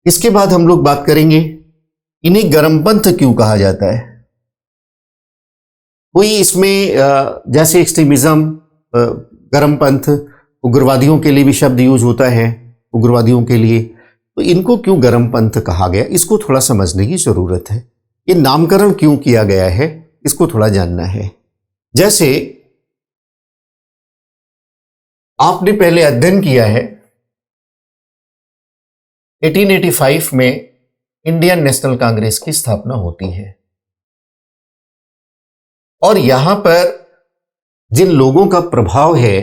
इसके बाद हम लोग बात करेंगे इन्हें गर्मपंथ क्यों कहा जाता है। कोई इसमें जैसे एक्सट्रीमिज्म, गर्मपंथ, उग्रवादियों के लिए भी शब्द यूज होता है, उग्रवादियों के लिए, तो इनको क्यों गर्मपंथ कहा गया, इसको थोड़ा समझने की जरूरत है। ये नामकरण क्यों किया गया है, इसको थोड़ा जानना है। जैसे आपने पहले अध्ययन किया है 1885 में इंडियन नेशनल कांग्रेस की स्थापना होती है और यहां पर जिन लोगों का प्रभाव है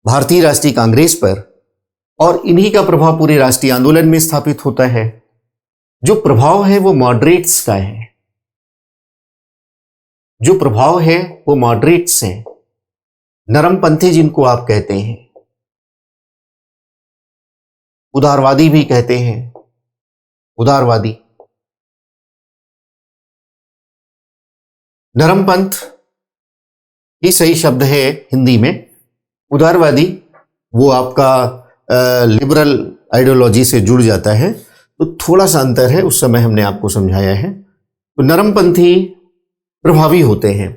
भारतीय राष्ट्रीय कांग्रेस पर और इन्हीं का प्रभाव पूरे राष्ट्रीय आंदोलन में स्थापित होता है, जो प्रभाव है वो मॉडरेट्स का है, जो प्रभाव है वो मॉडरेट्स हैं, नरमपंथी जिनको आप कहते हैं, उदारवादी भी कहते हैं, उदारवादी। नरमपंथ ही सही शब्द है हिंदी में, उदारवादी वो आपका लिबरल आइडियोलॉजी से जुड़ जाता है, तो थोड़ा सा अंतर है, उस समय हमने आपको समझाया है। तो नरमपंथी प्रभावी होते हैं,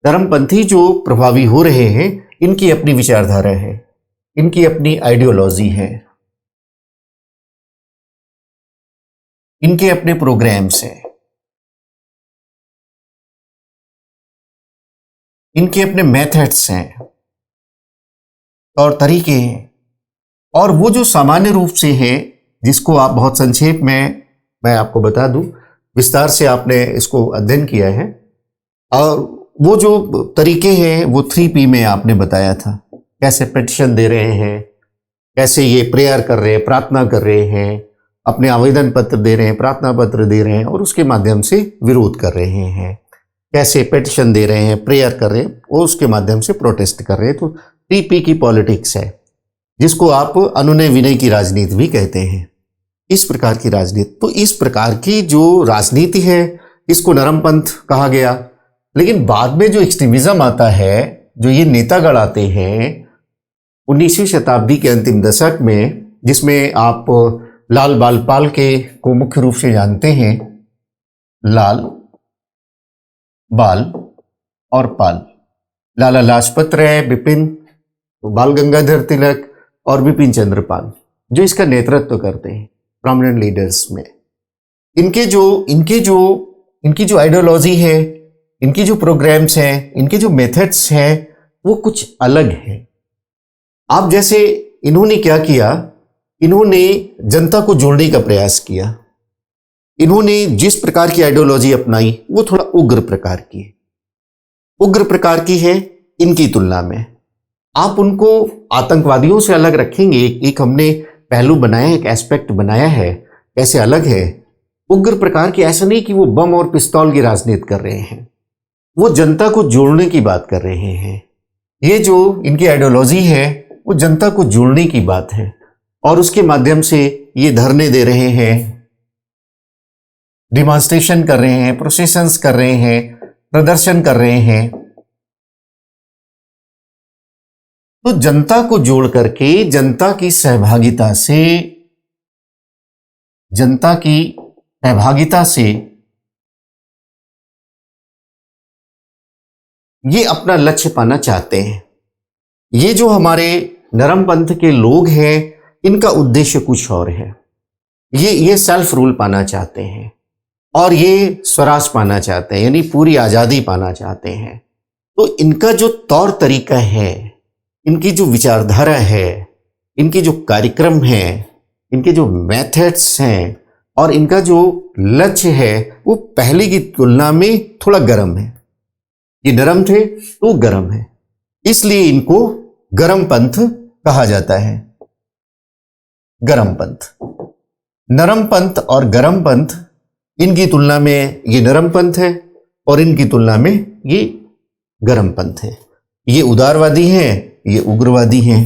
नरमपंथी जो प्रभावी हो रहे हैं इनकी अपनी विचारधारा है, इनकी अपनी आइडियोलॉजी है, इनके अपने प्रोग्राम्स हैं, इनके अपने मेथड्स हैं और तरीके हैं। और वो जो सामान्य रूप से है, जिसको आप बहुत संक्षेप में मैं आपको बता दूं, विस्तार से आपने इसको अध्ययन किया है, और वो जो तरीके हैं वो 3P में आपने बताया था, कैसे पिटीशन दे रहे हैं, कैसे ये प्रेयर कर रहे हैं, प्रार्थना कर रहे हैं, अपने आवेदन पत्र दे रहे हैं, प्रार्थना पत्र दे रहे हैं और उसके माध्यम से विरोध कर रहे हैं, कैसे पिटीशन दे रहे हैं, प्रेयर कर रहे हैं और उसके माध्यम से प्रोटेस्ट कर रहे हैं। तो 3P की पॉलिटिक्स है, जिसको आप अनुनय विनय की राजनीति भी कहते हैं, इस प्रकार की राजनीति। तो इस प्रकार की जो राजनीति है इसको नरमपंथ कहा गया। लेकिन बाद में जो एक्सट्रीमिज्म आता है, जो ये नेतागण आते हैं 19वीं शताब्दी के अंतिम दशक में, जिसमें आप लाल बाल पाल के को मुख्य रूप से जानते हैं, लाल बाल और पाल, लाला लाजपत राय, बिपिन, बाल गंगाधर तिलक और बिपिन चंद्र पाल, जो इसका नेतृत्व करते हैं प्रोमिनेंट लीडर्स में। इनकी जो आइडियोलॉजी है, इनकी जो प्रोग्राम्स हैं, इनके जो मेथड्स हैं, वो कुछ अलग हैं। आप जैसे इन्होंने क्या किया, इन्होंने जनता को जोड़ने का प्रयास किया। इन्होंने जिस प्रकार की आइडियोलॉजी अपनाई वो थोड़ा उग्र प्रकार की है, उग्र प्रकार की है इनकी तुलना में। आप उनको आतंकवादियों से अलग रखेंगे, एक हमने पहलू बनाया है, एक एस्पेक्ट बनाया है, कैसे अलग है उग्र प्रकार की। ऐसा नहीं कि वो बम और पिस्तौल की राजनीति कर रहे हैं, वो जनता को जोड़ने की बात कर रहे हैं। ये जो इनकी आइडियोलॉजी है वो जनता को जोड़ने की बात है और उसके माध्यम से ये धरने दे रहे हैं, डिमॉन्स्ट्रेशन कर रहे हैं, प्रोसेशंस कर रहे हैं, प्रदर्शन कर रहे हैं। तो जनता को जोड़ करके, जनता की सहभागिता से ये अपना लक्ष्य पाना चाहते हैं। ये जो हमारे नरमपंथ के लोग हैं, इनका उद्देश्य कुछ और है। ये सेल्फ रूल पाना चाहते हैं और ये स्वराज पाना चाहते हैं, यानी पूरी आजादी पाना चाहते हैं। तो इनका जो तौर तरीका है, इनकी जो विचारधारा है, इनकी जो कार्यक्रम है, इनके जो मेथड्स हैं और इनका जो लक्ष्य है, वो पहले की तुलना में थोड़ा गर्म है। ये नरम थे तो गर्म है, इसलिए इनको गर्मपंथ कहा जाता है। गर्मपंथ, नरमपंथ और गर्मपंथ, इनकी तुलना में ये नरमपंथ है और इनकी तुलना में ये गर्मपंथ है। ये उदारवादी हैं, ये उग्रवादी हैं।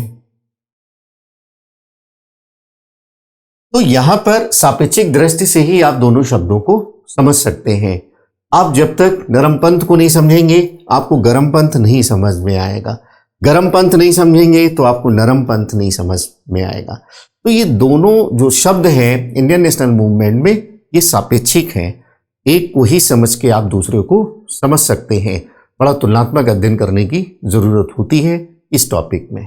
तो यहां पर सापेक्षिक दृष्टि से ही आप दोनों शब्दों को समझ सकते हैं। आप जब तक नरमपंथ को नहीं समझेंगे, आपको गर्मपंथ नहीं समझ में आएगा। गरम पंथ नहीं समझेंगे तो आपको नरम पंथ नहीं समझ में आएगा। तो ये दोनों जो शब्द हैं इंडियन नेशनल मूवमेंट में, ये सापेक्षिक हैं। एक को ही समझ के आप दूसरे को समझ सकते हैं। बड़ा तुलनात्मक अध्ययन करने की जरूरत होती है इस टॉपिक में।